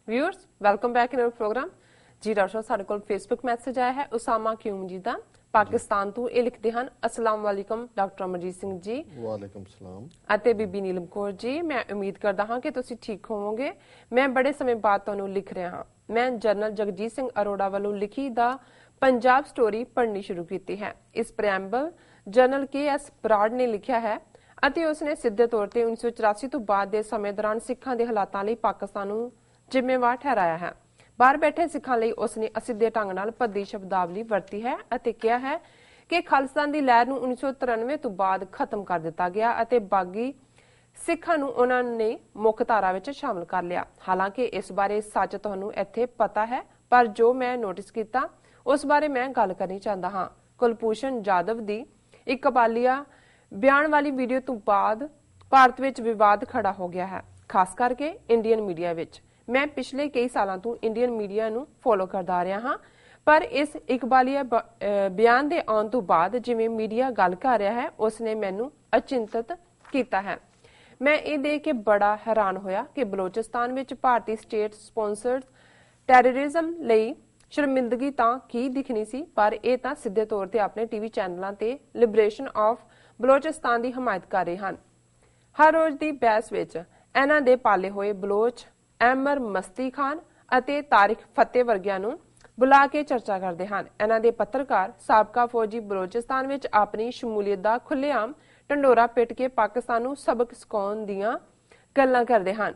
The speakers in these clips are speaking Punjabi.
Viewers welcome back in our program जी। डॉक्टर साहब साडे कोल फेसबुक मैसेज आया है उसामा क्यूम जी दा पाकिस्तान तो ये लिखते हैं अस्सलाम वालेकुम डॉक्टर अमरजीत सिंह जी। वालेकुम सलाम। ਅਤੇ ਬੀਬੀ ਨੀਲਮ ਕੌਰ ਜੀ ਮੈਂ ਉਮੀਦ ਕਰਦਾ ਹਾਂ ਕਿ ਤੁਸੀਂ ਠੀਕ ਹੋਵੋਗੇ। ਮੈਂ ਬੜੇ ਸਮੇਂ ਬਾਅਦ ਤੁਹਾਨੂੰ ਲਿਖ ਰਿਹਾ ਹਾਂ। ਮੈਂ ਜਨਰਲ ਜਗਜੀਤ ਸਿੰਘ ਅਰੋੜਾ ਵੱਲੋਂ ਲਿਖੀ ਦਾ ਪੰਜਾਬ ਸਟੋਰੀ ਪੜ੍ਹਨੀ ਸ਼ੁਰੂ ਕੀਤੀ ਹੈ। ਇਸ ਪ੍ਰੈਂਬਲ ਜਨਰਲ KS ਬਰਾੜ ਨੇ ਲਿਖਿਆ ਹੈ ਅਤੇ ਉਸਨੇ ਸਿੱਧੇ ਤੌਰ ਤੇ 1984 ਤੋਂ ਬਾਅਦ ਦੇ ਸਮੇਂ ਦੌਰਾਨ ਸਿੱਖਾਂ ਦੇ ਹਾਲਾਤਾਂ ਲਈ ਪਾਕਿਸਤਾਨ ਨੂੰ ਜ਼ਿੰਮੇਵਾਰ ਠਹਿਰਾਇਆ ਹੈ। ਬਾਹਰ ਬੈਠੇ ਸਿੱਖਾਂ ਲਈ ਉਸਨੇ ਅਸਿੱਧੇ ਢੰਗ ਨਾਲ ਭੱਦੀ ਸ਼ਬਦਾਵਲੀ ਵਰਤੀ ਹੈ ਅਤੇ ਕਿਹਾ ਹੈ ਕਿ ਖਾਲਿਸਤਾਨ ਦੀ ਲਹਿਰ ਨੂੰ 1993 ਤੋਂ ਬਾਅਦ ਖਤਮ ਕਰ ਦਿੱਤਾ ਗਿਆ ਅਤੇ ਬਾਗੀ ਸਿੱਖਾਂ ਨੂੰ ਉਹਨਾਂ ਨੇ ਮੁੱਖ ਧਾਰਾ ਵਿੱਚ ਸ਼ਾਮਲ ਕਰ ਲਿਆ। ਹਾਲਾਂਕਿ ਇਸ ਬਾਰੇ ਸੱਚ ਤੁਹਾਨੂੰ ਇੱਥੇ ਪਤਾ ਹੈ, ਪਰ ਜੋ ਮੈਂ ਨੋਟਿਸ ਕੀਤਾ ਉਸ ਬਾਰੇ ਮੈਂ ਗੱਲ ਕਰਨੀ ਚਾਹੁੰਦਾ ਹਾਂ। ਕੁਲਭੂਸ਼ਣ ਜਾਧਵ ਦੀ ਇੱਕ ਕਬਾਲੀਆ ਬਿਆਨ ਵਾਲੀ ਵੀਡੀਓ ਤੋਂ ਬਾਅਦ ਭਾਰਤ ਵਿੱਚ ਵਿਵਾਦ ਖੜਾ ਹੋ ਗਿਆ ਹੈ, ਖਾਸ ਕਰਕੇ ਇੰਡੀਅਨ ਮੀਡੀਆ ਵਿੱਚ। ਮੈਂ ਪਿਛਲੇ ਕਈ ਸਾਲਾਂ ਤੋਂ ਇੰਡੀਅਨ ਮੀਡੀਆ ਨੂੰ ਫੋਲੋ ਕਰਦਾ ਆ ਰਿਹਾ ਹਾਂ, ਪਰ ਇਸ ਇਕਬਾਲੀਆ ਬਿਆਨ ਦੇ ਆਉਣ ਤੋਂ ਬਾਅਦ ਜਿਵੇਂ ਮੀਡੀਆ ਗੱਲ ਕਰ ਰਿਹਾ ਹੈ ਉਸਨੇ ਮੈਨੂੰ ਅਚਿੰਤਤ ਕੀਤਾ ਹੈ। ਮੈਂ ਇਹ ਦੇਖ ਕੇ ਬੜਾ ਹੈਰਾਨ ਹੋਇਆ ਕਿ ਬਲੋਚਿਸਤਾਨ ਵਿੱਚ ਭਾਰਤੀ ਸਟੇਟ ਸਪਾਂਸਰਡ ਟੈਰਰਿਜ਼ਮ ਲਈ ਸ਼ਰਮਿੰਦਗੀ ਤਾਂ ਕੀ ਦਿਖਣੀ ਸੀ, ਪਰ ਇਹ ਤਾਂ ਸਿੱਧੇ ਤੌਰ ਤੇ ਆਪਣੇ ਟੀਵੀ ਚੈਨਲਾਂ ਤੇ ਲਿਬਰੇਸ਼ਨ ਆਫ ਬਲੋਚਿਸਤਾਨ ਦੀ ਹਮਾਇਤ ਕਰ ਰਹੇ ਹਨ। ਹਰ ਰੋਜ਼ ਦੀ ਬਹਿਸ ਵਿੱਚ ਇਹਨਾਂ ਦੇ ਪਾਲੇ ਹੋਏ ਬਲੋਚ ਅਹਿਮਰ ਮਸਤੀ ਖਾਨ ਅਤੇ ਤਾਰਿਕ ਫਤਿਹ ਵਰਗਿਆਂ ਨੂੰ ਬੁਲਾ ਕੇ ਚਰਚਾ ਕਰਦੇ ਹਨ। ਇਹਨਾਂ ਦੇ ਪੱਤਰਕਾਰ ਸਾਬਕਾ ਫੌਜੀ ਬਲੋਚਿਸਤਾਨ ਵਿੱਚ ਆਪਣੀ ਸ਼ਮੂਲੀਅਤ ਦਾ ਖੁੱਲ੍ਹੇਆਮ ਢੰਡੋਰਾ ਪਿੱਟ ਕੇ ਪਾਕਿਸਤਾਨ ਨੂੰ ਸਬਕ ਸਿਖਾਉਣ ਦੀਆਂ ਗੱਲਾਂ ਕਰਦੇ ਹਨ।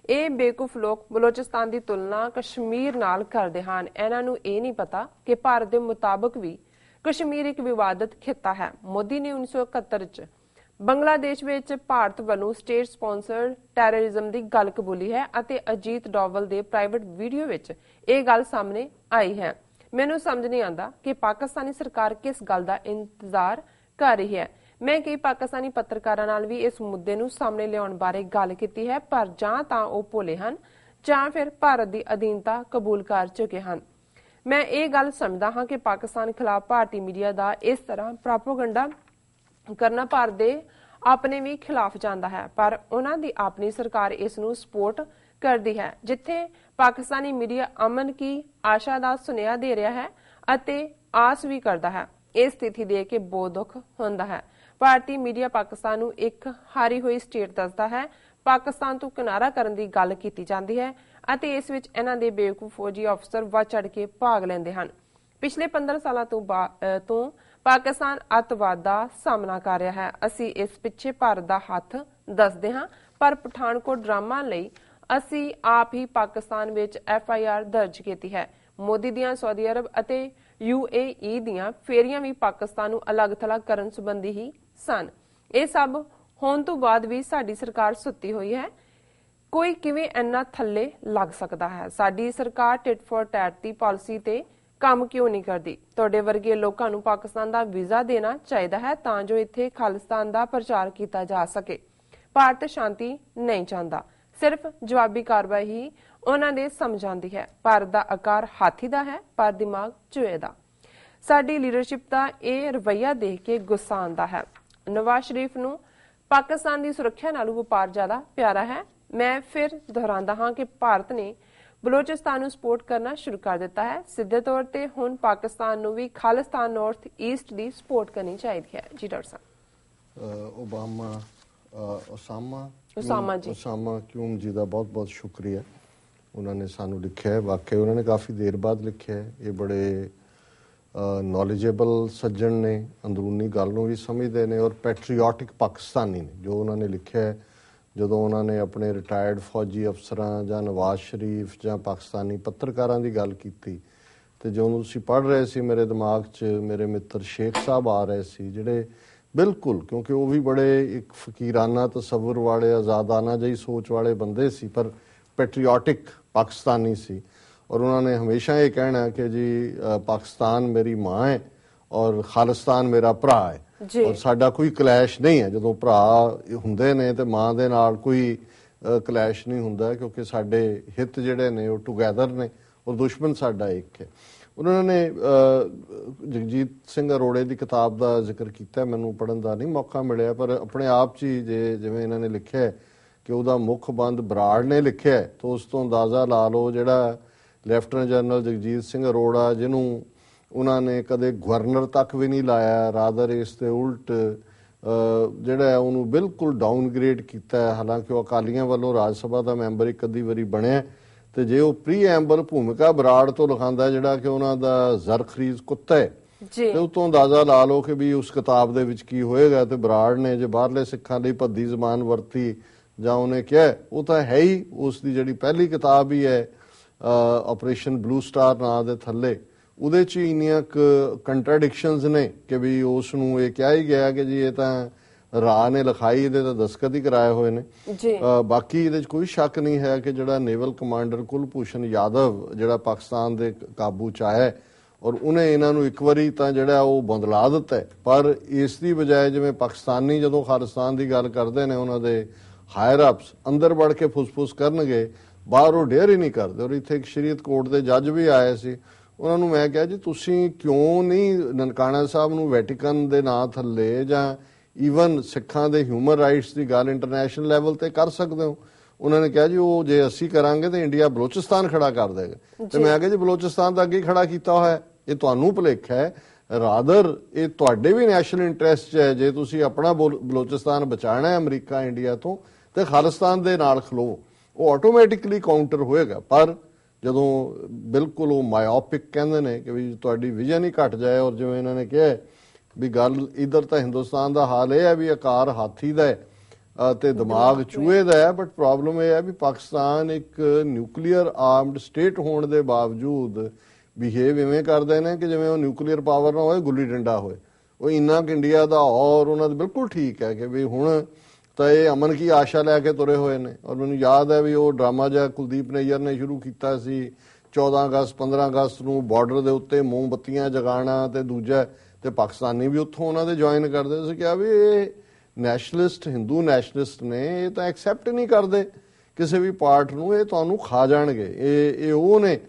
ਇਹ ਬੇਵਕੂਫ ਲੋਕ ਬਲੋਚਿਸਤਾਨ ਦੀ ਤੁਲਨਾ ਕਸ਼ਮੀਰ ਨਾਲ ਕਰਦੇ ਹਨ। ਇਹਨਾਂ ਨੂੰ ਇਹ ਨਹੀਂ ਪਤਾ ਕਿ ਭਾਰਤ ਦੇ ਮੁਤਾਬਕ ਵੀ ਕਸ਼ਮੀਰ ਇੱਕ ਵਿਵਾਦਤ ਖਿੱਤਾ ਹੈ। ਮੋਦੀ ਨੇ 1971 ਚ ਬੰਗਲਾਦੇਸ਼ ਵਿੱਚ ਭਾਰਤ ਵੱਲੋਂ ਸਟੇਟ ਸਪਾਂਸਰਡ ਟੈਰਰਿਜ਼ਮ ਦੀ ਗੱਲ ਕਬੂਲੀ ਹੈ ਅਤੇ ਅਜੀਤ ਡੋਵਲ ਦੇ ਪ੍ਰਾਈਵੇਟ ਵੀਡੀਓ ਵਿੱਚ ਇਹ ਗੱਲ ਸਾਹਮਣੇ ਆਈ ਹੈ। ਮੈਨੂੰ ਸਮਝ ਨਹੀਂ ਆਉਂਦਾ ਕਿ ਪਾਕਿਸਤਾਨੀ ਸਰਕਾਰ ਕਿਸ ਗੱਲ ਦਾ ਇੰਤਜ਼ਾਰ ਕਰ ਰਹੀ ਹੈ। ਮੈਂ ਕਈ ਪਾਕਿਸਤਾਨੀ ਪੱਤਰਕਾਰਾਂ ਨਾਲ ਵੀ ਇਸ ਮੁੱਦੇ ਨੂੰ ਸਾਹਮਣੇ ਲਿਆਉਣ ਬਾਰੇ ਗੱਲ ਕੀਤੀ ਹੈ, ਪਰ ਜਾਂ ਤਾਂ ਉਹ ਭੋਲੇ ਹਨ ਜਾਂ ਫਿਰ ਭਾਰਤ ਦੀ ਅਧੀਨਤਾ ਕਬੂਲ ਕਰ ਚੁੱਕੇ ਹਨ। ਮੈਂ ਇਹ ਗੱਲ ਸਮਝਦਾ ਹਾਂ ਕਿ ਪਾਕਿਸਤਾਨ ਖਿਲਾਫ ਭਾਰਤੀ ਮੀਡੀਆ ਦਾ ਇਸ ਤਰ੍ਹਾਂ ਪ੍ਰੋਪੇਗੈਂਡਾ ਕਰਨਾ ਭਾਰਤ ਦੇ ਆਪਣੇ ਵੀ ਖਿਲਾਫ ਜਾਂਦਾ ਹੈ, ਪਰ ਉਹਨਾਂ ਦੀ ਆਪਣੀ ਸਰਕਾਰ ਇਸ ਨੂੰ ਸਪੋਰਟ ਕਰਦੀ ਹੈ। ਜਿੱਥੇ ਪਾਕਿਸਤਾਨੀ ਮੀਡੀਆ ਅਮਨ ਕੀ ਆਸ਼ਾ ਦਾ ਸੁਨੇਹਾ ਦੇ ਰਿਹਾ ਹੈ ਅਤੇ ਆਸ ਵੀ ਕਰਦਾ ਹੈ, ਇਹ ਸਥਿਤੀ ਦੇਖ ਕੇ ਬਹੁਤ ਦੁੱਖ ਹੁੰਦਾ ਹੈ। ਭਾਰਤੀ ਮੀਡੀਆ ਪਾਕਿਸਤਾਨ ਨੂੰ ਇੱਕ ਹਾਰੀ ਹੋਈ ਸਟੇਟ ਦੱਸਦਾ ਹੈ। ਪਾਕਿਸਤਾਨ ਤੋਂ ਕਿਨਾਰਾ ਕਰਨ ਦੀ ਗੱਲ ਕੀਤੀ ਜਾਂਦੀ ਹੈ ਅਤੇ ਇਸ ਵਿੱਚ ਇਹਨਾਂ ਦੇ ਬੇਵਕੂਫ ਫੌਜੀ ਅਫਸਰ ਵੱਧ ਚੜ੍ਹ ਕੇ ਭਾਗ ਲੈਂਦੇ ਹਨ। ਪਿਛਲੇ 15 ਸਾਲਾਂ ਤੋਂ ਪਾਕਿਸਤਾਨ ਅੱਤਵਾਦ ਦਾ ਸਾਹਮਣਾ ਕਰ ਰਿਹਾ ਹੈ। ਅਸੀਂ ਇਸ ਪਿੱਛੇ ਭਾਰਤ ਦਾ ਹੱਥ ਦੱਸਦੇ ਹਾਂ, ਪਰ ਪਠਾਨਕੋਟ ਡਰਾਮਾ ਲਈ ਅਸੀਂ ਆਪ ਹੀ ਪਾਕਿਸਤਾਨ ਵਿੱਚ FIR ਦਰਜ ਕੀਤੀ ਹੈ। ਮੋਦੀ ਦੀਆਂ ਸਾਊਦੀ ਅਰਬ ਅਤੇ UAE ਦੀਆਂ ਫੇਰੀਆਂ ਵੀ ਪਾਕਿਸਤਾਨ ਨੂੰ ਅਲੱਗ-ਥਲੱਗ ਕਰਨ ਸੰਬੰਧੀ ਹੀ ਸਨ। ਇਹ ਸਭ ਹੋਣ ਤੋਂ ਬਾਅਦ ਵੀ ਸਾਡੀ ਸਰਕਾਰ ਸੁੱਤੀ ਹੋਈ ਹੈ। ਕੋਈ ਕਿਵੇਂ ਇੰਨਾ ਥੱਲੇ ਲੱਗ ਸਕਦਾ ਹੈ? ਸਾਡੀ ਸਰਕਾਰ tit for TET the policy ਤੇ ਕੰਮ ਕਿਉਂ ਨਹੀਂ ਕਰਦੀ? ਤੁਹਾਡੇ ਵਰਗੇ ਲੋਕਾਂ ਨੂੰ ਪਾਕਿਸਤਾਨ ਦਾ ਵੀਜ਼ਾ ਦੇਣਾ ਚਾਹੀਦਾ ਹੈ ਤਾਂ ਜੋ ਇੱਥੇ ਖਾਲਿਸਤਾਨ ਦਾ ਪ੍ਰਚਾਰ ਕੀਤਾ ਜਾ ਸਕੇ। ਭਾਰਤ ਸ਼ਾਂਤੀ ਨਹੀਂ ਚਾਹੁੰਦਾ, ਸਿਰਫ ਜਵਾਬੀ ਕਾਰਵਾਈ ਹੀ ਉਹਨਾਂ ਦੇ ਸਮਝ ਆਉਂਦੀ ਹੈ। ਭਾਰਤ ਦਾ ਆਕਾਰ ਹਾਥੀ ਦਾ ਹੈ ਪਰ ਦਿਮਾਗ ਚੂਹੇ ਦਾ। ਸਾਡੀ ਲੀਡਰਸ਼ਿਪ ਦਾ ਇਹ ਰਵੱਈਆ ਦੇਖ ਕੇ ਗੁੱਸਾ ਆਉਂਦਾ ਹੈ। ਨਵਾਜ਼ ਸ਼ਰੀਫ ਨੂੰ ਪਾਕਿਸਤਾਨ ਦੀ ਸੁਰੱਖਿਆ ਨਾਲੋਂ ਵਪਾਰ ਜ਼ਿਆਦਾ ਪਿਆਰਾ ਹੈ। ਮੈਂ ਫਿਰ ਦੁਹਰਾਉਂਦਾ ਹਾਂ ਕਿ ਭਾਰਤ ਨੇ ਬਲੋਚਿਸਤਾਨ ਨੂੰ ਸਪੋਰਟ ਕਰਨਾ ਸ਼ੁਰੂ ਕਰ ਦਿੱਤਾ ਹੈ। ਸਿੱਧੇ ਤੌਰ ਤੇ ਹੁਣ ਪਾਕਿਸਤਾਨ ਨੂੰ ਵੀ ਖਾਲਿਸਤਾਨ ਨਾਰਥ ਈਸਟ ਦੀ ਸਪੋਰਟ ਕਰਨੀ ਚਾਹੀਦੀ ਹੈ। ਜੀ ਡਾਕਟਰ ਸਾਹਿਬ। ਉਸਾਮਾ ਕਿਊਮ ਜੀ ਦਾ ਬਹੁਤ ਬਹੁਤ ਸ਼ੁਕਰੀਆ। ਉਹਨਾਂ ਨੇ ਸਾਨੂੰ ਲਿਖਿਆ ਹੈ, ਵਾਕਿਆ ਉਹਨਾਂ ਨੇ ਕਾਫੀ ਦੇਰ ਬਾਅਦ ਲਿਖਿਆ ਹੈ। ਇਹ ਬੜੇ ਨੌਲੇਜੇਬਲ ਸੱਜਣ ਨੇ, ਅੰਦਰੂਨੀ ਗੱਲ ਨੂੰ ਵੀ ਸਮਝਦੇ ਨੇ ਔਰ ਪੈਟਰੀਓਟਿਕ ਪਾਕਿਸਤਾਨੀ ਨੇ। ਜੋ ਉਹਨਾਂ ਨੇ ਲਿਖਿਆ ਹੈ, ਜਦੋਂ ਉਹਨਾਂ ਨੇ ਆਪਣੇ ਰਿਟਾਇਰਡ ਫੌਜੀ ਅਫਸਰਾਂ ਜਾਂ ਨਵਾਜ਼ ਸ਼ਰੀਫ ਜਾਂ ਪਾਕਿਸਤਾਨੀ ਪੱਤਰਕਾਰਾਂ ਦੀ ਗੱਲ ਕੀਤੀ ਤੇ ਜਦੋਂ ਤੁਸੀਂ ਪੜ੍ਹ ਰਹੇ ਸੀ ਮੇਰੇ ਦਿਮਾਗ 'ਚ ਮੇਰੇ ਮਿੱਤਰ ਸ਼ੇਖ ਸਾਹਿਬ ਆ ਰਹੇ ਸੀ, ਜਿਹੜੇ ਬਿਲਕੁਲ, ਕਿਉਂਕਿ ਉਹ ਵੀ ਬੜੇ ਇੱਕ ਫਕੀਰਾਨਾ ਤਸੱਵੁਰ ਵਾਲੇ ਆਜ਼ਾਦਾਨਾ ਜਿਹੀ ਸੋਚ ਵਾਲੇ ਬੰਦੇ ਸੀ, ਪਰ ਪੈਟਰੀਓਟਿਕ ਪਾਕਿਸਤਾਨੀ ਸੀ। ਔਰ ਉਹਨਾਂ ਨੇ ਹਮੇਸ਼ਾ ਇਹ ਕਹਿਣਾ ਕਿ ਜੀ ਪਾਕਿਸਤਾਨ ਮੇਰੀ ਮਾਂ ਹੈ ਔਰ ਖਾਲਿਸਤਾਨ ਮੇਰਾ ਭਰਾ ਹੈ ਔਰ ਸਾਡਾ ਕੋਈ ਕਲੈਸ਼ ਨਹੀਂ ਹੈ। ਜਦੋਂ ਭਰਾ ਹੁੰਦੇ ਨੇ ਤੇ ਮਾਂ ਦੇ ਨਾਲ ਕੋਈ ਕਲੈਸ਼ ਨਹੀਂ ਹੁੰਦਾ, ਕਿਉਂਕਿ ਸਾਡੇ ਹਿੱਤ ਜਿਹੜੇ ਨੇ ਉਹ ਟੂਗੈਦਰ ਨੇ ਔਰ ਦੁਸ਼ਮਣ ਸਾਡਾ ਇੱਕ ਹੈ। ਉਹਨਾਂ ਨੇ ਜਗਜੀਤ ਸਿੰਘ ਅਰੋੜੇ ਦੀ ਕਿਤਾਬ ਦਾ ਜ਼ਿਕਰ ਕੀਤਾ, ਮੈਨੂੰ ਪੜ੍ਹਨ ਦਾ ਨਹੀਂ ਮੌਕਾ ਮਿਲਿਆ, ਪਰ ਆਪਣੇ ਆਪ 'ਚ ਹੀ ਜਿਵੇਂ ਇਹਨਾਂ ਨੇ ਲਿਖਿਆ ਕਿ ਉਹਦਾ ਮੁੱਖ ਬੰਦ ਬਰਾੜ ਨੇ ਲਿਖਿਆ ਤਾਂ ਉਸ ਤੋਂ ਅੰਦਾਜ਼ਾ ਲਾ ਲਓ ਜਿਹੜਾ ਲੈਫਟੀਨੈਂਟ ਜਨਰਲ ਜਗਜੀਤ ਸਿੰਘ ਅਰੋੜਾ, ਜਿਹਨੂੰ ਉਹਨਾਂ ਨੇ ਕਦੇ ਗਵਰਨਰ ਤੱਕ ਵੀ ਨਹੀਂ ਲਾਇਆ, ਰਾਦਰ ਇਸ ਦੇ ਉਲਟ ਜਿਹੜਾ ਉਹਨੂੰ ਬਿਲਕੁਲ ਡਾਊਨਗ੍ਰੇਡ ਕੀਤਾ ਹੈ। ਹਾਲਾਂਕਿ ਉਹ ਅਕਾਲੀਆਂ ਵੱਲੋਂ ਰਾਜ ਸਭਾ ਦਾ ਮੈਂਬਰ ਇੱਕ ਅੱਧੀ ਵਾਰੀ ਬਣਿਆ, ਤੇ ਜੇ ਉਹ ਪ੍ਰੀਐਂਬਲ ਭੂਮਿਕਾ ਬਰਾੜ ਤੋਂ ਲਿਖਾਂਦਾ ਜਿਹੜਾ ਕਿ ਉਹਨਾਂ ਦਾ ਜ਼ਰਖਰੀਜ਼ ਕੁੱਤਾ ਹੈ, ਤੇ ਉਸ ਤੋਂ ਅੰਦਾਜ਼ਾ ਲਾ ਲਓ ਕਿ ਵੀ ਉਸ ਕਿਤਾਬ ਦੇ ਵਿੱਚ ਕੀ ਹੋਏਗਾ। ਤੇ ਬਰਾੜ ਨੇ ਜੇ ਬਾਹਰਲੇ ਸਿੱਖਾਂ ਲਈ ਭੱਦੀ ਜ਼ਬਾਨ ਵਰਤੀ ਜਾਂ ਉਹਨੇ ਕਿਹਾ, ਉਹ ਤਾਂ ਹੈ ਹੀ ਉਸ ਦੀ ਜਿਹੜੀ ਪਹਿਲੀ ਕਿਤਾਬ ਹੀ ਹੈ ਆਪਰੇਸ਼ਨ ਬਲੂ ਸਟਾਰ ਨਾਂ ਦੇ ਥੱਲੇ, ਉਹਦੇ 'ਚ ਇੰਨੀਆਂ ਕੰਟਰਾਡਿਕਸ਼ਨਸ ਨੇ ਕਿ ਵੀ ਉਸ ਨੂੰ ਇਹ ਕਿਹਾ ਹੀ ਗਿਆ ਕਿ ਜੀ ਇਹ ਤਾਂ ਰਾਹ ਨੇ ਲਿਖਾਈ, ਇਹਦੇ ਤਾਂ ਦਸਤਖਤ ਹੀ ਕਰਾਏ ਹੋਏ ਨੇ। ਬਾਕੀ ਇਹਦੇ 'ਚ ਕੋਈ ਸ਼ੱਕ ਨਹੀਂ ਹੈ ਕਿ ਜਿਹੜਾ ਨੇਵਲ ਕਮਾਂਡਰ ਕੁਲਭੂਸ਼ਣ ਯਾਦਵ ਜਿਹੜਾ ਪਾਕਿਸਤਾਨ ਦੇ ਕਾਬੂ 'ਚ ਆਇਆ ਔਰ ਉਹਨੇ ਇਹਨਾਂ ਨੂੰ ਇੱਕ ਵਾਰੀ ਤਾਂ ਜਿਹੜਾ ਉਹ ਬਦਲਾ ਦਿੱਤਾ, ਪਰ ਇਸ ਦੀ ਬਜਾਏ ਜਿਵੇਂ ਪਾਕਿਸਤਾਨੀ ਜਦੋਂ ਖਾਲਿਸਤਾਨ ਦੀ ਗੱਲ ਕਰਦੇ ਨੇ ਉਹਨਾਂ ਦੇ ਹਾਇਰ ਅਪਸ ਅੰਦਰ ਵੜ ਕੇ ਫੁਸਫੁਸ ਕਰਨਗੇ, ਬਾਹਰ ਉਹ ਡੇਅਰ ਹੀ ਨਹੀਂ ਕਰਦੇ। ਔਰ ਇੱਥੇ ਇੱਕ ਸ਼ਰੀਅਤ ਕੋਰਟ ਦੇ ਜੱਜ ਵੀ ਆਏ ਸੀ, ਉਹਨਾਂ ਨੂੰ ਮੈਂ ਕਿਹਾ ਜੀ ਤੁਸੀਂ ਕਿਉਂ ਨਹੀਂ ਨਨਕਾਣਾ ਸਾਹਿਬ ਨੂੰ ਵੈਟੀਕਨ ਦੇ ਨਾਂ ਥੱਲੇ ਜਾਂ ਈਵਨ ਸਿੱਖਾਂ ਦੇ ਹਿਊਮਨ ਰਾਈਟਸ ਦੀ ਗੱਲ ਇੰਟਰਨੈਸ਼ਨਲ ਲੈਵਲ ਤੇ ਕਰ ਸਕਦੇ ਹੋ। ਉਹਨਾਂ ਨੇ ਕਿਹਾ ਜੀ ਉਹ ਜੇ ਅਸੀਂ ਕਰਾਂਗੇ ਤਾਂ ਇੰਡੀਆ ਬਲੋਚਿਸਤਾਨ ਖੜਾ ਕਰ ਦੇਗਾ। ਤੇ ਮੈਂ ਕਿਹਾ ਜੀ ਬਲੋਚਿਸਤਾਨ ਤਾਂ ਅੱਗੇ ਖੜਾ ਕੀਤਾ ਹੋਇਆ, ਇਹ ਤੁਹਾਨੂੰ ਭੁਲੇਖਾ ਹੈ, ਰਾਦਰ ਇਹ ਤੁਹਾਡੇ ਵੀ ਨੈਸ਼ਨਲ ਇੰਟਰਸਟ 'ਚ ਹੈ। ਜੇ ਤੁਸੀਂ ਆਪਣਾ ਬਲੋਚਿਸਤਾਨ ਬਚਾਉਣਾ ਹੈ ਅਮਰੀਕਾ ਇੰਡੀਆ ਤੋਂ, ਤੇ ਖਾਲਿਸਤਾਨ ਦੇ ਨਾਲ ਖਲੋ, ਉਹ ਆਟੋਮੈਟਿਕਲੀ ਕਾਊਂਟਰ ਹੋਏਗਾ। ਪਰ ਜਦੋਂ ਬਿਲਕੁਲ ਉਹ ਮਾਇਓਪਿਕ ਕਹਿੰਦੇ ਨੇ ਕਿ ਵੀ ਤੁਹਾਡੀ ਵਿਜ਼ਨ ਹੀ ਘਟ ਜਾਏ, ਔਰ ਜਿਵੇਂ ਇਹਨਾਂ ਨੇ ਕਿਹਾ ਵੀ ਗੱਲ ਇਧਰ ਤਾਂ ਹਿੰਦੁਸਤਾਨ ਦਾ ਹਾਲ ਇਹ ਹੈ ਵੀ ਆਕਾਰ ਹਾਥੀ ਦਾ ਹੈ ਤੇ ਦਿਮਾਗ ਚੂਹੇ ਦਾ ਹੈ, ਬਟ ਪ੍ਰੋਬਲਮ ਇਹ ਹੈ ਵੀ ਪਾਕਿਸਤਾਨ ਇੱਕ ਨਿਊਕਲੀਅਰ ਆਰਮਡ ਸਟੇਟ ਹੋਣ ਦੇ ਬਾਵਜੂਦ ਬਿਹੇਵ ਇਵੇਂ ਕਰਦੇ ਨੇ ਕਿ ਜਿਵੇਂ ਉਹ ਨਿਊਕਲੀਅਰ ਪਾਵਰ ਨਾ ਹੋਏ, ਗੁੱਲੀ ਡੰਡਾ ਹੋਏ। ਉਹ ਇੰਨਾ ਕਿ ਇੰਡੀਆ ਦਾ ਔਰ ਉਹਨਾਂ ਦਾ ਬਿਲਕੁਲ ਠੀਕ ਹੈ ਕਿ ਵੀ ਹੁਣ ਤਾਂ ਇਹ ਅਮਨ ਕੀ ਆਸ਼ਾ ਲੈ ਕੇ ਤੁਰੇ ਹੋਏ ਨੇ। ਔਰ ਮੈਨੂੰ ਯਾਦ ਹੈ ਵੀ ਉਹ ਡਰਾਮਾ ਜਿਹਾ ਕੁਲਦੀਪ ਨਈਅਰ ਨੇ ਸ਼ੁਰੂ ਕੀਤਾ ਸੀ 14 ਅਗਸਤ 15 ਅਗਸਤ ਨੂੰ ਬਾਰਡਰ ਦੇ ਉੱਤੇ ਮੋਮਬੱਤੀਆਂ ਜਗਾਉਣਾ, ਤੇ ਦੂਜਾ ਤੇ ਪਾਕਿਸਤਾਨੀ ਵੀ ਉੱਥੋਂ ਉਹਨਾਂ ਦੇ ਜੁਆਇਨ ਕਰਦੇ ਸੀ। ਕਿਹਾ ਵੀ ਇਹ ਨੈਸ਼ਨਲਿਸਟ ਹਿੰਦੂ ਨੈਸ਼ਨਲਿਸਟ ਨੇ, ਇਹ ਤਾਂ ਐਕਸੈਪਟ ਨਹੀਂ ਕਰਦੇ ਕਿਸੇ ਵੀ ਪਾਰਟ ਨੂੰ, ਇਹ ਤੁਹਾਨੂੰ ਖਾ ਜਾਣਗੇ। ਇਹ ਉਹ ਨੇ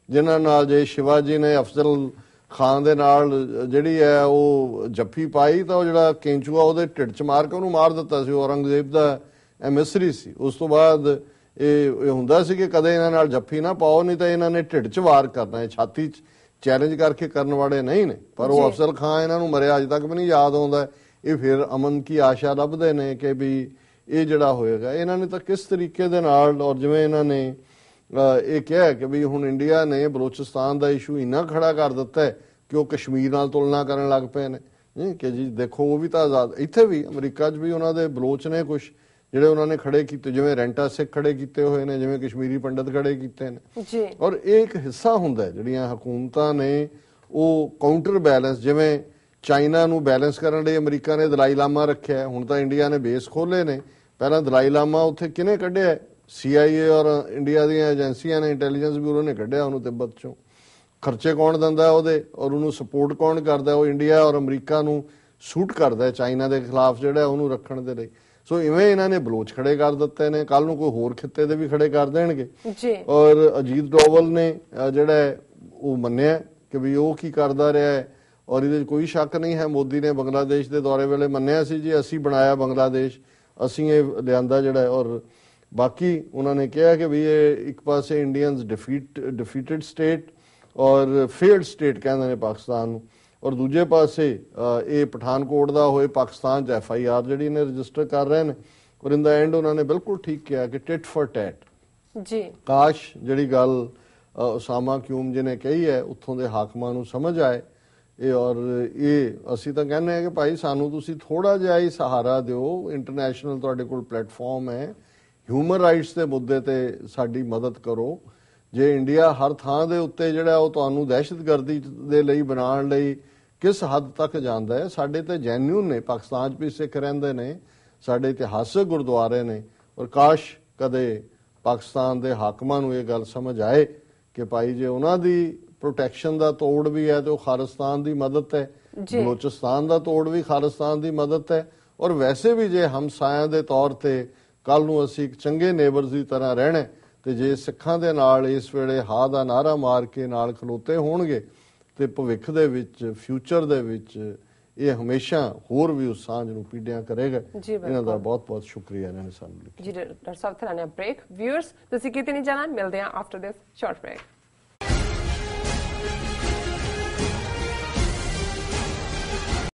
ਜਿਨ੍ਹਾਂ ਨਾਲ ਜੇ ਸ਼ਿਵਾਜੀ ਨੇ ਅਫਜ਼ਲ ਖਾਨ ਦੇ ਨਾਲ ਜਿਹੜੀ ਹੈ ਉਹ ਜੱਫੀ ਪਾਈ ਤਾਂ ਉਹ ਜਿਹੜਾ ਕੇਂਚੂਆ ਉਹਦੇ ਢਿੱਡ 'ਚ ਮਾਰ ਕੇ ਉਹਨੂੰ ਮਾਰ ਦਿੱਤਾ ਸੀ। ਔਰੰਗਜ਼ੇਬ ਦਾ ਐਮਿਸਰੀ ਸੀ। ਉਸ ਤੋਂ ਬਾਅਦ ਇਹ ਹੁੰਦਾ ਸੀ ਕਿ ਕਦੇ ਇਹਨਾਂ ਨਾਲ ਜੱਫੀ ਨਾ ਪਾਓ, ਨਹੀਂ ਤਾਂ ਇਹਨਾਂ ਨੇ ਢਿੱਡ 'ਚ ਵਾਰ ਕਰਨਾ ਹੈ, ਛਾਤੀ 'ਚ ਚੈਲੰਜ ਕਰਕੇ ਕਰਨ ਵਾਲੇ ਨਹੀਂ ਨੇ। ਪਰ ਉਹ ਅਫਜ਼ਲ ਖਾਨ ਇਹਨਾਂ ਨੂੰ ਮਰਿਆ ਅੱਜ ਤੱਕ ਵੀ ਨਹੀਂ ਯਾਦ ਆਉਂਦਾ। ਇਹ ਫਿਰ ਅਮਨ ਕੀ ਆਸ਼ਾ ਲੱਭਦੇ ਨੇ ਕਿ ਵੀ ਇਹ ਜਿਹੜਾ ਹੋਏਗਾ। ਇਹਨਾਂ ਨੇ ਤਾਂ ਕਿਸ ਤਰੀਕੇ ਦੇ ਨਾਲ, ਔਰ ਜਿਵੇਂ ਇਹਨਾਂ ਨੇ ਇਹ ਕਿਹਾ ਕਿ ਵੀ ਹੁਣ ਇੰਡੀਆ ਨੇ ਬਲੋਚਿਸਤਾਨ ਦਾ ਇਸ਼ੂ ਇੰਨਾ ਖੜਾ ਕਰ ਦਿੱਤਾ ਹੈ ਕਿ ਉਹ ਕਸ਼ਮੀਰ ਨਾਲ ਤੁਲਨਾ ਕਰਨ ਲੱਗ ਪਏ ਨੇ ਕਿ ਜੀ ਦੇਖੋ ਉਹ ਵੀ ਤਾਂ ਆਜ਼ਾਦ, ਇੱਥੇ ਵੀ ਅਮਰੀਕਾ 'ਚ ਵੀ ਉਹਨਾਂ ਦੇ ਬਲੋਚ ਨੇ ਕੁਛ ਜਿਹੜੇ ਉਹਨਾਂ ਨੇ ਖੜੇ ਕੀਤੇ, ਜਿਵੇਂ ਰੈਂਟਾ ਸਿੱਖ ਖੜੇ ਕੀਤੇ ਹੋਏ ਨੇ, ਜਿਵੇਂ ਕਸ਼ਮੀਰੀ ਪੰਡਤ ਖੜੇ ਕੀਤੇ ਨੇ। ਔਰ ਇਹ ਇੱਕ ਹਿੱਸਾ ਹੁੰਦਾ ਜਿਹੜੀਆਂ ਹਕੂਮਤਾਂ ਨੇ ਉਹ ਕਾਊਂਟਰ ਬੈਲੈਂਸ, ਜਿਵੇਂ ਚਾਈਨਾ ਨੂੰ ਬੈਲੈਂਸ ਕਰਨ ਲਈ ਅਮਰੀਕਾ ਨੇ ਦਲਾਈ ਲਾਮਾ ਰੱਖਿਆ, ਹੁਣ ਤਾਂ ਇੰਡੀਆ ਨੇ ਬੇਸ ਖੋਲੇ ਨੇ। ਪਹਿਲਾਂ ਦਲਾਈ ਲਾਮਾ ਉੱਥੇ ਕਿਹਨੇ ਕੱਢਿਆ? CIA ਔਰ ਇੰਡੀਆ ਦੀਆਂ ਏਜੰਸੀਆਂ ਨੇ, ਇੰਟੈਲੀਜੈਂਸ ਬਿਊਰੋ ਨੇ ਕੱਢਿਆ ਉਹਨੂੰ ਤਿੱਬਤ 'ਚੋਂ। ਖਰਚੇ ਕੌਣ ਦਿੰਦਾ ਉਹਦੇ, ਔਰ ਉਹਨੂੰ ਸਪੋਰਟ ਕੌਣ ਕਰਦਾ? ਉਹ ਇੰਡੀਆ ਔਰ ਅਮਰੀਕਾ ਨੂੰ ਸੂਟ ਕਰਦਾ ਚਾਈਨਾ ਦੇ ਖਿਲਾਫ ਜਿਹੜਾ ਉਹਨੂੰ ਰੱਖਣ ਦੇ ਲਈ। ਸੋ ਇਵੇਂ ਇਹਨਾਂ ਨੇ ਬਲੋਚ ਖੜੇ ਕਰ ਦਿੱਤੇ ਨੇ, ਕੱਲ ਨੂੰ ਕੋਈ ਹੋਰ ਖਿੱਤੇ ਦੇ ਵੀ ਖੜੇ ਕਰ ਦੇਣਗੇ। ਔਰ ਅਜੀਤ ਡੋਵਲ ਨੇ ਜਿਹੜਾ ਉਹ ਮੰਨਿਆ ਕਿ ਵੀ ਉਹ ਕੀ ਕਰਦਾ ਰਿਹਾ ਹੈ, ਔਰ ਇਹਦੇ 'ਚ ਕੋਈ ਸ਼ੱਕ ਨਹੀਂ ਹੈ। ਮੋਦੀ ਨੇ ਬੰਗਲਾਦੇਸ਼ ਦੇ ਦੌਰੇ ਵੇਲੇ ਮੰਨਿਆ ਸੀ ਜੀ ਅਸੀਂ ਬਣਾਇਆ ਬੰਗਲਾਦੇਸ਼, ਅਸੀਂ ਇਹ ਲਿਆਂਦਾ ਜਿਹੜਾ। ਔਰ ਬਾਕੀ ਉਹਨਾਂ ਨੇ ਕਿਹਾ ਕਿ ਵੀ ਇਹ ਇੱਕ ਪਾਸੇ ਇੰਡੀਅਨਸ ਡਿਫੀਟਡ ਸਟੇਟ ਔਰ ਫੇਲਡ ਸਟੇਟ ਕਹਿੰਦੇ ਨੇ ਪਾਕਿਸਤਾਨ ਨੂੰ, ਔਰ ਦੂਜੇ ਪਾਸੇ ਇਹ ਪਠਾਨਕੋਟ ਦਾ ਹੋਏ ਪਾਕਿਸਤਾਨ 'ਚ FIR ਜਿਹੜੀ ਨੇ ਰਜਿਸਟਰ ਕਰ ਰਹੇ ਨੇ। ਔਰ ਇਨ ਦਾ ਐਂਡ ਉਹਨਾਂ ਨੇ ਬਿਲਕੁਲ ਠੀਕ ਕਿਹਾ ਕਿ ਟਿਟ ਫॉर ਟੈਟ ਜੀ। ਕਾਸ਼ ਜਿਹੜੀ ਗੱਲ ਉਸਾਮਾ ਕਿਊਮ ਜੀ ਨੇ ਕਹੀ ਹੈ ਉੱਥੋਂ ਦੇ ਹਾਕਮਾਂ ਨੂੰ ਸਮਝ ਆਏ ਇਹ। ਔਰ ਇਹ ਅਸੀਂ ਤਾਂ ਕਹਿੰਦੇ ਹਾਂ ਕਿ ਭਾਈ ਸਾਨੂੰ ਤੁਸੀਂ ਥੋੜਾ ਜਿਹਾ ਹੀ ਸਹਾਰਾ ਦਿਓ, ਇੰਟਰਨੈਸ਼ਨਲ ਤੁਹਾਡੇ ਕੋਲ ਪਲੇਟਫਾਰਮ ਹੈ, ਹਿਊਮਨ ਰਾਈਟਸ ਦੇ ਮੁੱਦੇ ਤੇ ਸਾਡੀ ਮਦਦ ਕਰੋ। ਜੇ ਇੰਡੀਆ ਹਰ ਥਾਂ ਦੇ ਉੱਤੇ ਜਿਹੜਾ ਉਹ ਤੁਹਾਨੂੰ ਦਹਿਸ਼ਤਗਰਦੀ ਦੇ ਲਈ ਬਣਾਉਣ ਲਈ ਕਿਸ ਹੱਦ ਤੱਕ ਜਾਂਦਾ ਹੈ, ਸਾਡੇ ਤੇ ਜੈਨੂਨ ਨੇ, ਪਾਕਿਸਤਾਨ 'ਚ ਵੀ ਸਿੱਖ ਰਹਿੰਦੇ ਨੇ, ਸਾਡੇ ਇਤਿਹਾਸਕ ਗੁਰਦੁਆਰੇ ਨੇ। ਔਰ ਕਾਸ਼ ਕਦੇ ਪਾਕਿਸਤਾਨ ਦੇ ਹਾਕਮਾਂ ਨੂੰ ਇਹ ਗੱਲ ਸਮਝ ਆਏ ਕਿ ਭਾਈ ਜੇ ਉਹਨਾਂ ਦੀ ਪ੍ਰੋਟੈਕਸ਼ਨ ਦਾ ਤੋੜ ਵੀ ਹੈ ਤੇ ਉਹ ਖਾਲਿਸਤਾਨ ਦੀ ਮਦਦ ਹੈ, ਬਲੋਚਿਸਤਾਨ ਦਾ ਤੋੜ ਵੀ ਖਾਲਿਸਤਾਨ ਦੀ ਮਦਦ ਹੈ। ਔਰ ਵੈਸੇ ਵੀ ਜੇ ਹਮਸਾਇਆਂ ਦੇ ਤੌਰ ਤੇ ਕੱਲ ਨੂੰ ਅਸੀਂ ਇੱਕ ਚੰਗੇ ਨੇਬਰਸ ਦੀ ਤਰ੍ਹਾਂ ਰਹਿਣਾ, ਤੇ ਜੇ ਸਿੱਖਾਂ ਦੇ ਨਾਲ ਇਸ ਵੇਲੇ ਹਾਂ ਦਾ ਨਾਰਾ ਮਾਰ ਕੇ ਨਾਲ ਖਲੋਤੇ ਹੋਣਗੇ ਤੇ ਭਵਿੱਖ ਦੇ ਵਿੱਚ, ਫਿਊਚਰ ਦੇ ਵਿੱਚ ਇਹ ਹਮੇਸ਼ਾ ਹੋਰ ਵੀ ਉਸ ਸਾਂਝ ਨੂੰ ਪੀੜਿਆਂ ਕਰੇਗਾ। ਜੀ, ਇਹਨਾਂ ਦਾ ਬਿਲਕੁਲ। ਬਹੁਤ-ਬਹੁਤ ਸ਼ੁਕਰੀਆ ਇਹਨਾਂ ਨੇ ਸਾਨੂੰ ਲਿਖਿਆ। ਜੀ ਡਾਕਟਰ ਸਾਹਿਬ ਥਰਾਣਾ ਬ੍ਰੇਕ। ਵਿਊਅਰਸ ਤੁਸੀਂ ਕਿਤੇ ਨਹੀਂ ਜਾਣਾ, ਮਿਲਦੇ ਹਾਂ ਆਫਟਰ ਦਿਸ ਸ਼ਾਰਟ ਬ੍ਰੇਕ।